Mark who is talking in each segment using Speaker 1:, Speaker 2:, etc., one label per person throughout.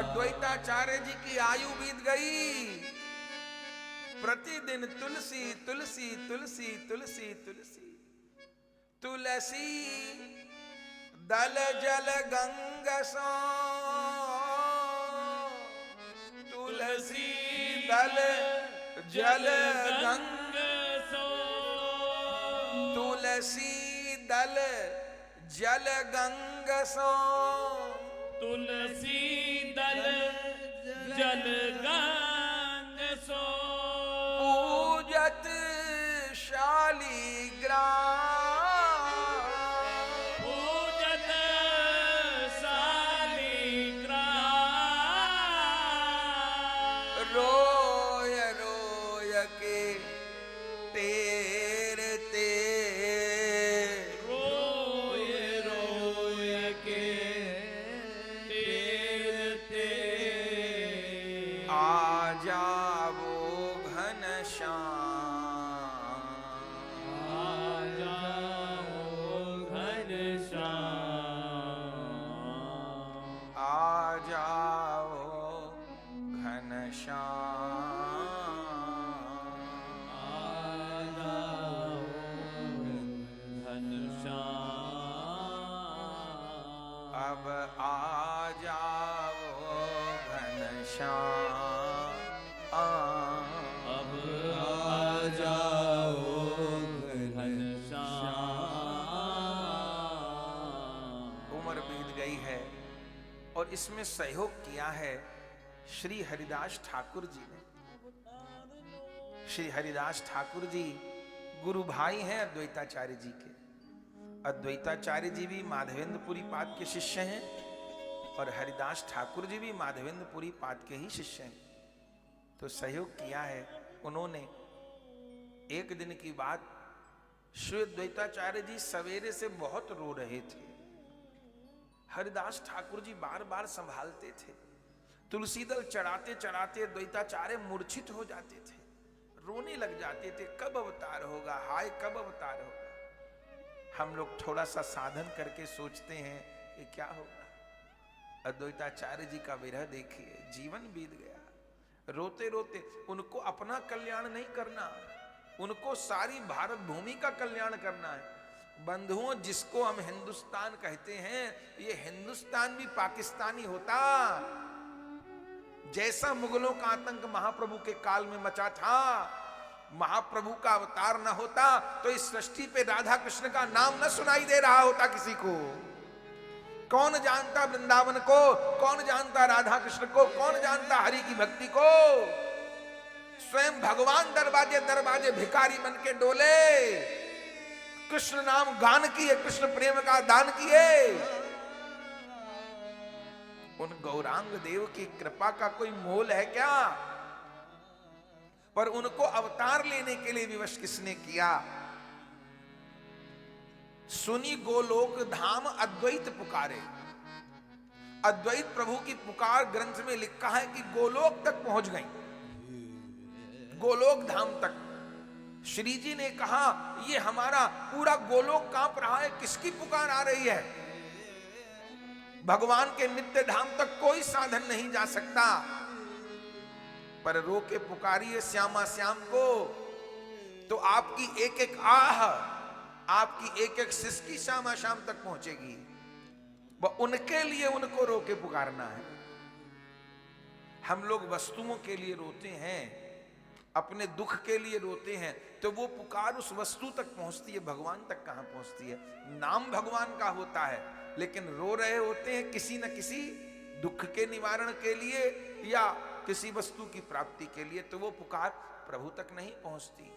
Speaker 1: द्वैताचार्य जी की आयु बीत गई। प्रतिदिन तुलसी तुलसी तुलसी तुलसी तुलसी तुलसी दल जल गंग सो, तुलसी दल जल गंग सो, तुलसी दल जल गंग सो,
Speaker 2: तुलसी दल जल गंग सो,
Speaker 1: पूजत शालिग्राम,
Speaker 2: पूजत शालिग्राम,
Speaker 1: रोय रोय के टेरते,
Speaker 2: रोय रोय के टेरते,
Speaker 1: आ जावो घनश्याम,
Speaker 2: आ जाओ घनश्याम,
Speaker 1: आ जाओ घनश्याम, अब आ जाओ घनश्याम,
Speaker 2: अब आ जाओ घनश्याम।
Speaker 1: उम्र बीत गई है और इसमें सहयोग किया है श्री हरिदास ठाकुर जी ने। श्री हरिदास ठाकुर जी गुरु भाई हैं अद्वैताचार्य जी के। अद्वैताचार्य जी भी माधवेंद्रपुरी पाद के शिष्य हैं और हरिदास ठाकुर जी भी माधवेंद्रपुरी पाद के ही शिष्य हैं। तो सहयोग किया है उन्होंने। एक दिन की बात, श्री अद्वैताचार्य जी सवेरे से बहुत रो रहे थे। हरिदास ठाकुर जी बार बार संभालते थे। तुलसी दल चढ़ाते चढ़ाते अद्वैताचार्य मूर्छित हो जाते थे, रोने लग जाते थे। कब अवतार होगा, हाय कब अवतार होगा। हम लोग थोड़ा सा साधन करके सोचते हैं कि क्या होगा। अद्वैताचार्य जी का विरह देखिए, जीवन बीत गया। रोते रोते उनको अपना कल्याण नहीं करना, उनको सारी भारत भूमि का कल्याण करना है। बंधुओं, जिसको हम हिंदुस्तान कहते हैं, ये हिंदुस्तान भी पाकिस्तानी होता। जैसा मुगलों का आतंक महाप्रभु के काल में मचा था, महाप्रभु का अवतार न होता तो इस सृष्टि पे राधा कृष्ण का नाम न सुनाई दे रहा होता किसी को। कौन जानता वृंदावन को, कौन जानता राधा कृष्ण को, कौन जानता हरि की भक्ति को। स्वयं भगवान दरवाजे दरवाजे भिखारी बन के डोले, कृष्ण नाम गान किए, कृष्ण प्रेम का दान किए। उन गौरांग देव की कृपा का कोई मोल है क्या? पर उनको अवतार लेने के लिए विवश किसने किया? सुनी गोलोक धाम अद्वैत पुकारे। अद्वैत प्रभु की पुकार ग्रंथ में लिखा है कि गोलोक तक पहुंच गई, गोलोक धाम तक। श्री जी ने कहा, ये हमारा पूरा गोलोक कांप रहा है, किसकी पुकार आ रही है? भगवान के नित्य धाम तक कोई साधन नहीं जा सकता, पर रो के पुकारिए श्यामा श्याम को, तो आपकी एक एक आह, आपकी एक एक सिसकी श्यामा श्याम तक पहुंचेगी। वह उनके लिए उनको रो के पुकारना है। हम लोग वस्तुओं के लिए रोते हैं, अपने दुख के लिए रोते हैं, तो वो पुकार उस वस्तु तक पहुंचती है, भगवान तक कहां पहुंचती है? नाम भगवान का होता है, लेकिन रो रहे होते हैं किसी न किसी दुख के निवारण के लिए या किसी वस्तु की प्राप्ति के लिए, तो वो पुकार प्रभु तक नहीं पहुंचती।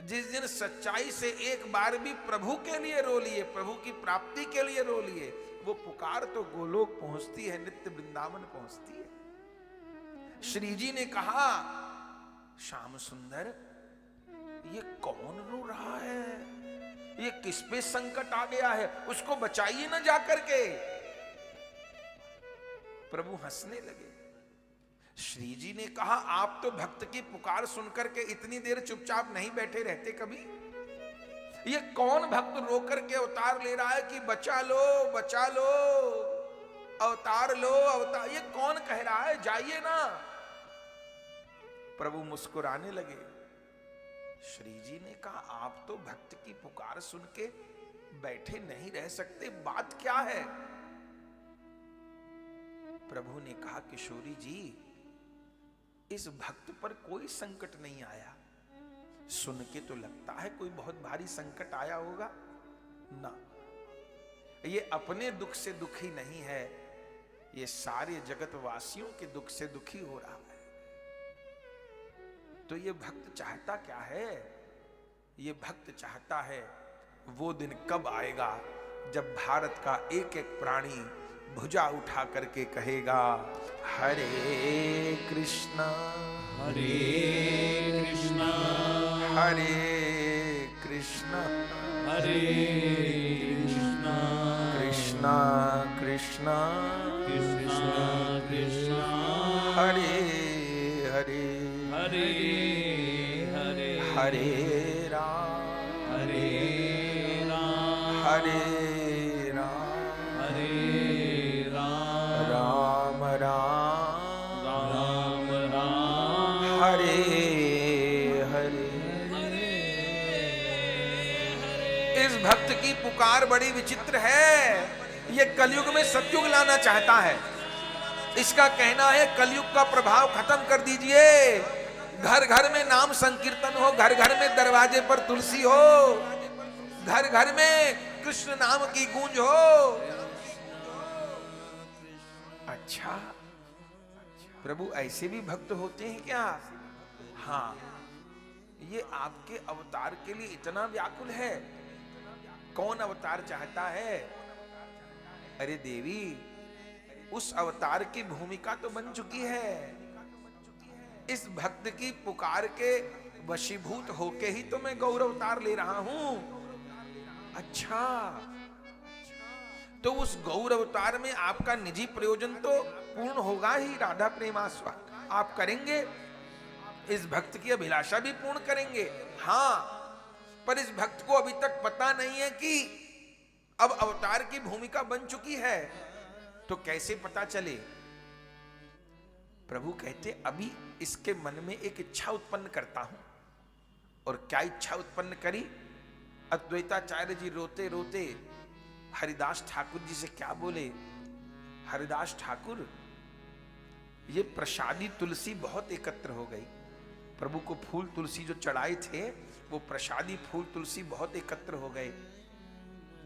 Speaker 1: जिस दिन सच्चाई से एक बार भी प्रभु के लिए रो लिए, प्रभु की प्राप्ति के लिए रो लिए, वो पुकार तो गोलोक पहुंचती है, नित्य वृंदावन पहुंचती है। श्री जी ने कहा, श्याम सुंदर, ये कौन रो रहा है? ये किस पे संकट आ गया है? उसको बचाइए ना जाकर के। प्रभु हंसने लगे। श्री जी ने कहा, आप तो भक्त की पुकार सुनकर के इतनी देर चुपचाप नहीं बैठे रहते कभी? ये कौन भक्त रोकर के अवतार ले रहा है कि बचा लो, बचा लो, अवतार लो, अवतार? ये कौन रहा है, जाइए ना। प्रभु मुस्कुराने लगे। श्री जी ने कहा, आप तो भक्त की पुकार सुन के बैठे नहीं रह सकते, बात क्या है? प्रभु ने कहा, किशोरी जी, इस भक्त पर कोई संकट नहीं आया। सुन के तो लगता है कोई बहुत भारी संकट आया होगा ना। ये अपने दुख से दुखी नहीं है, ये सारे जगत वासियों के दुख से दुखी हो रहा है। तो ये भक्त चाहता क्या है? ये भक्त चाहता है वो दिन कब आएगा जब भारत का एक एक प्राणी भुजा उठा करके कहेगा, हरे कृष्णा
Speaker 2: हरे कृष्णा
Speaker 1: हरे कृष्णा
Speaker 2: हरे कृष्णा
Speaker 1: कृष्णा कृष्णा
Speaker 2: कृष्णा कृष्णा
Speaker 1: हरे हरे
Speaker 2: हरे हरे
Speaker 1: हरे राम
Speaker 2: हरे राम
Speaker 1: हरे राम
Speaker 2: हरे राम
Speaker 1: राम राम
Speaker 2: राम राम
Speaker 1: हरे हरे। इस भक्त की पुकार बड़ी विचित्र है। ये कलयुग में सतयुग लाना चाहता है। इसका कहना है कलयुग का प्रभाव खत्म कर दीजिए, घर घर में नाम संकीर्तन हो, घर घर में दरवाजे पर तुलसी हो, घर घर में कृष्ण नाम की गूंज हो। अच्छा, प्रभु ऐसे भी भक्त होते हैं क्या? हाँ, ये आपके अवतार के लिए इतना व्याकुल है। कौन अवतार चाहता है? अरे देवी, उस अवतार की भूमिका तो बन चुकी है। इस भक्त की पुकार के वशीभूत होके ही तो मैं गौर अवतार ले रहा हूं। अच्छा, तो उस गौर अवतार में आपका निजी प्रयोजन तो पूर्ण होगा ही, राधा प्रेमास्वा आप करेंगे, इस भक्त की अभिलाषा भी पूर्ण करेंगे। हाँ, पर इस भक्त को अभी तक पता नहीं है कि अब अवतार की भूमिका बन चुकी है, तो कैसे पता चले? प्रभु कहते, अभी इसके मन में एक इच्छा उत्पन्न करता हूं। और क्या इच्छा उत्पन्न करी? अद्वैताचार्य जी रोते रोते हरिदास ठाकुर जी से क्या बोले, हरिदास ठाकुर, ये प्रसादी तुलसी बहुत एकत्र हो गई। प्रभु को फूल तुलसी जो चढ़ाए थे, वो प्रसादी फूल तुलसी बहुत एकत्र हो गए।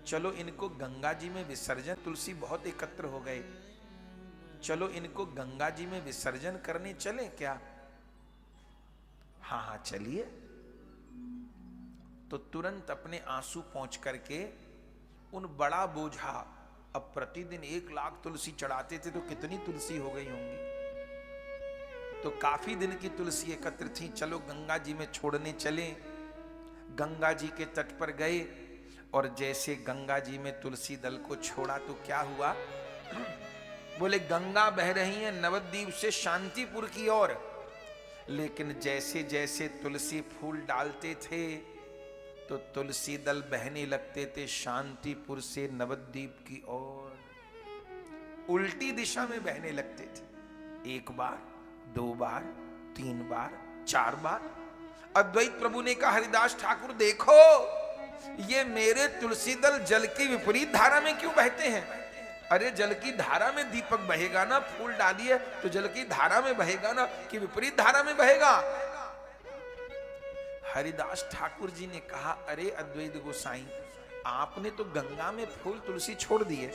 Speaker 1: चलो इनको गंगा जी में विसर्जन, तुलसी बहुत एकत्र हो गए, चलो इनको गंगा जी में विसर्जन करने चले क्या? हाँ हाँ चलिए। तो तुरंत अपने आंसू पहुंच करके उन बड़ा बोझा, अब प्रतिदिन 1 लाख तुलसी चढ़ाते थे तो कितनी तुलसी हो गई होंगी, तो काफी दिन की तुलसी एकत्र थी। चलो गंगा जी में छोड़ने चले। गंगा जी के तट पर गए और जैसे गंगा जी में तुलसी दल को छोड़ा तो क्या हुआ? बोले गंगा बह रही है नवद्वीप से शांतिपुर की ओर, लेकिन जैसे जैसे तुलसी फूल डालते थे तो तुलसी दल बहने लगते थे शांतिपुर से नवद्वीप की ओर, उल्टी दिशा में बहने लगते थे। 1 बार, 2 बार, 3 बार, 4 बार। अद्वैत प्रभु ने कहा, हरिदास ठाकुर देखो, ये मेरे तुलसी दल जल की विपरीत धारा में क्यों बहते हैं? अरे जल की धारा में दीपक बहेगा ना, फूल डालिए तो जल की धारा में बहेगा ना, कि विपरीत धारा में बहेगा? हरिदास ठाकुर जी ने कहा, अरे अद्वैत गोसाई, आपने तो गंगा में फूल तुलसी छोड़ दिए,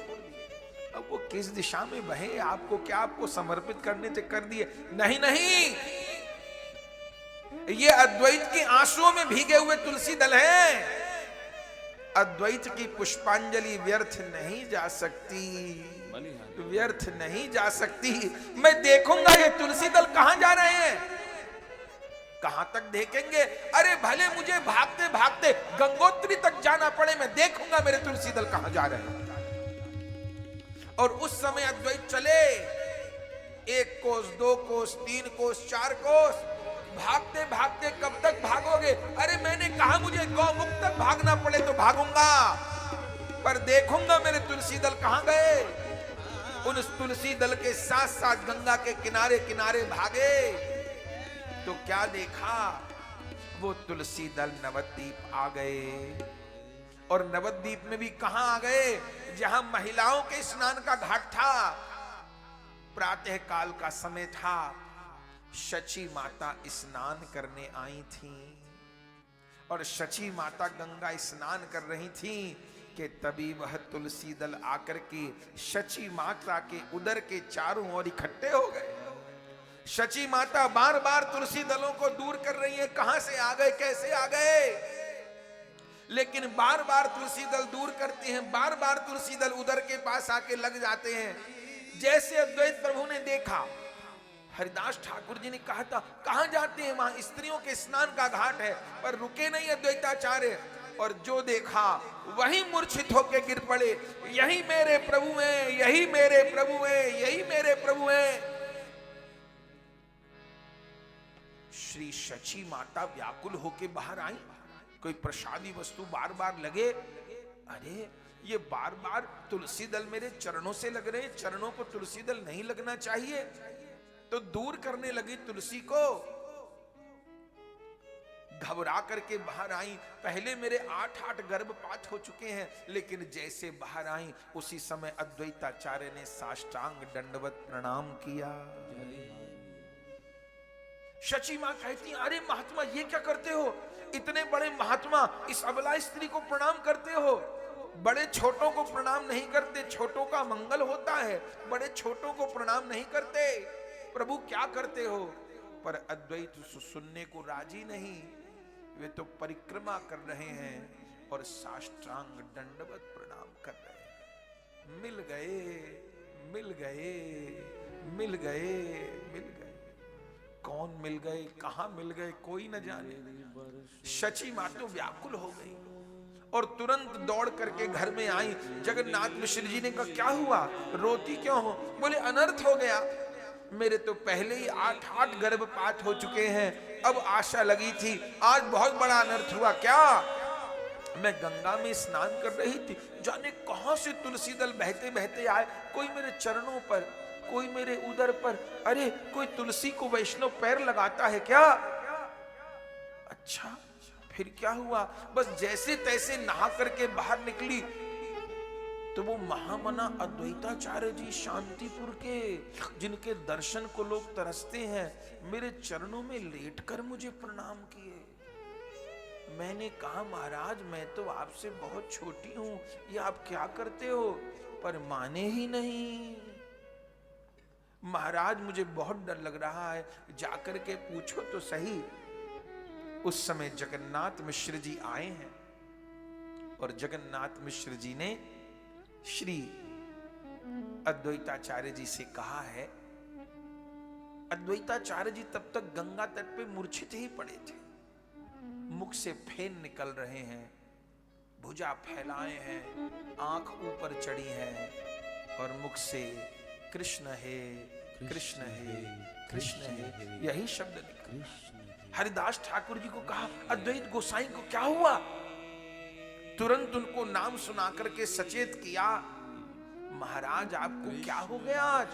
Speaker 1: अब वो किस दिशा में बहे, आपको क्या, आपको समर्पित करने से कर दिए? नहीं नहीं, ये अद्वैत के आंसुओं में भीगे हुए तुलसी दल हैं। अद्वैत की पुष्पांजलि व्यर्थ नहीं जा सकती, व्यर्थ नहीं जा सकती। मैं देखूंगा ये तुलसी दल कहां जा रहे हैं। कहां तक देखेंगे? अरे भले मुझे भागते भागते गंगोत्री तक जाना पड़े, मैं देखूंगा मेरे तुलसी दल कहां जा रहे हैं। और उस समय अद्वैत चले, 1 कोस, 2 कोस, 3 कोस, 4 कोस, भागते भागते कब तक भागोगे? अरे मैंने कहा मुझे गौमुख तक भागना पड़े तो भागूंगा, पर देखूंगा मेरे तुलसी दल कहां गए। उन तुलसी दल के साथ साथ गंगा के किनारे किनारे भागे तो क्या देखा, वो तुलसी दल नवद्वीप आ गए। और नवद्वीप में भी कहां आ गए, जहां महिलाओं के स्नान का घाट था। प्रातः काल का समय था, शची माता स्नान करने आई थी और शची माता गंगा स्नान कर रही थी कि तभी वह तुलसी दल आकर के शची माता के उदर के चारों ओर इकट्ठे हो गए। शची माता बार बार तुलसी दलों को दूर कर रही है, कहां से आ गए, कैसे आ गए, लेकिन बार बार तुलसी दल दूर करते हैं, बार बार तुलसी दल उदर के पास आके लग जाते हैं। जैसे अद्वैत प्रभु ने देखा, हरिदास ठाकुर जी ने कहा था कहां जाते हैं, वहां स्त्रियों के स्नान का घाट है, पर रुके नहीं अद्वैताचार्य। और जो देखा वही मूर्छित होके गिर पड़े, यही मेरे प्रभु हैं, यही मेरे प्रभु हैं, यही मेरे प्रभु हैं। श्री शची माता व्याकुल होके बाहर आई, कोई प्रसादी वस्तु बार बार लगे, अरे ये बार बार तुलसी दल मेरे चरणों से लग रहे, चरणों को तुलसी दल नहीं लगना चाहिए, तो दूर करने लगी तुलसी को। घबरा करके बाहर आई। पहले मेरे 8 गर्भपात हो चुके हैं, लेकिन जैसे बाहर आई उसी समय अद्वैताचार्य ने साष्टांग दंडवत प्रणाम किया। शची मां कहती, अरे महात्मा ये क्या करते हो, इतने बड़े महात्मा इस अबला स्त्री को प्रणाम करते हो, बड़े छोटों को प्रणाम नहीं करते, छोटों का मंगल होता है, बड़े छोटों को प्रणाम नहीं करते, प्रभु क्या करते हो। पर अद्वैत सुनने को राजी नहीं, वे तो परिक्रमा कर रहे हैं और साष्टांग दंडवत प्रणाम कर रहे हैं। मिल गए, मिल गए, मिल गए, मिल गए। कौन मिल गए, कहां मिल गए, कोई न जाने। शची मां तो व्याकुल हो गई और तुरंत दौड़ करके घर में आई। जगन्नाथ मिश्र जी ने कहा क्या हुआ, रोती क्यों हो। बोले अनर्थ हो गया, मेरे तो पहले ही 8 गर्भपात हो चुके हैं, अब आशा लगी थी, आज बहुत बड़ा अनर्थ हुआ। क्या, मैं गंगा में स्नान कर रही थी, जाने कहां से तुलसी दल बहते बहते आए, कोई मेरे चरणों पर, कोई मेरे उदर पर, अरे कोई तुलसी को वैष्णव पैर लगाता है क्या। अच्छा फिर क्या हुआ, बस जैसे तैसे नहा करके बाहर निकली तो वो महामना अद्वैताचार्य जी शांतिपुर के, जिनके दर्शन को लोग तरसते हैं, मेरे चरणों में लेटकर मुझे प्रणाम किए। मैंने कहा महाराज मैं तो आपसे बहुत छोटी हूं, ये आप क्या करते हो, पर माने ही नहीं। महाराज मुझे बहुत डर लग रहा है, जाकर के पूछो तो सही। उस समय जगन्नाथ मिश्र जी आए हैं और जगन्नाथ मिश्र जी ने श्री अद्वैताचार्य जी से कहा है। अद्वैताचार्य जी तब तक गंगा तट पे मूर्छित ही पड़े थे, मुख से फेन निकल रहे हैं, भुजा फैलाए हैं, आंख ऊपर चढ़ी है और मुख से कृष्ण है, कृष्ण है, कृष्ण है, यही शब्द निकल। हरिदास ठाकुर जी को कहा अद्वैत गोसाई को क्या हुआ, तुरंत उनको नाम सुना करके सचेत किया, महाराज आपको क्या हो गया आज।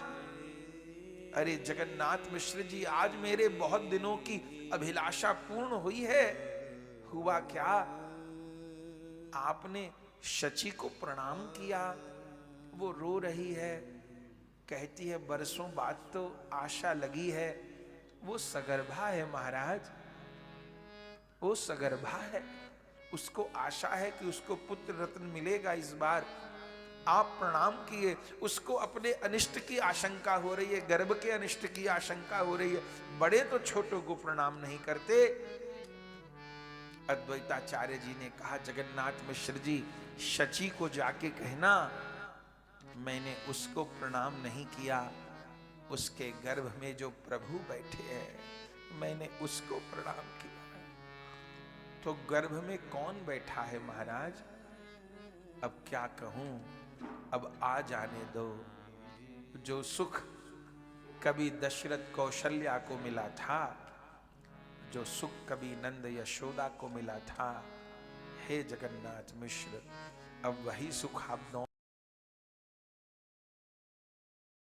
Speaker 1: अरे जगन्नाथ मिश्र जी आज मेरे बहुत दिनों की अभिलाषा पूर्ण हुई है। हुआ क्या, आपने शची को प्रणाम किया, वो रो रही है, कहती है बरसों बाद तो आशा लगी है, वो सगर्भा है महाराज, वो सगर्भा है, उसको आशा है कि उसको पुत्र रत्न मिलेगा इस बार। आप प्रणाम किए, उसको अपने अनिष्ट की आशंका हो रही है, गर्भ के अनिष्ट की आशंका हो रही है, बड़े तो छोटों को प्रणाम नहीं करते। अद्वैताचार्य जी ने कहा जगन्नाथ मिश्र जी शची को जाके कहना मैंने उसको प्रणाम नहीं किया, उसके गर्भ में जो प्रभु बैठे हैं मैंने उसको प्रणाम किया। तो गर्भ में कौन बैठा है महाराज, अब क्या कहूं, अब आ जाने दो। जो सुख कभी दशरथ कौशल्या को मिला था, जो सुख कभी नंद यशोदा को मिला था, हे जगन्नाथ मिश्र अब वही सुख आप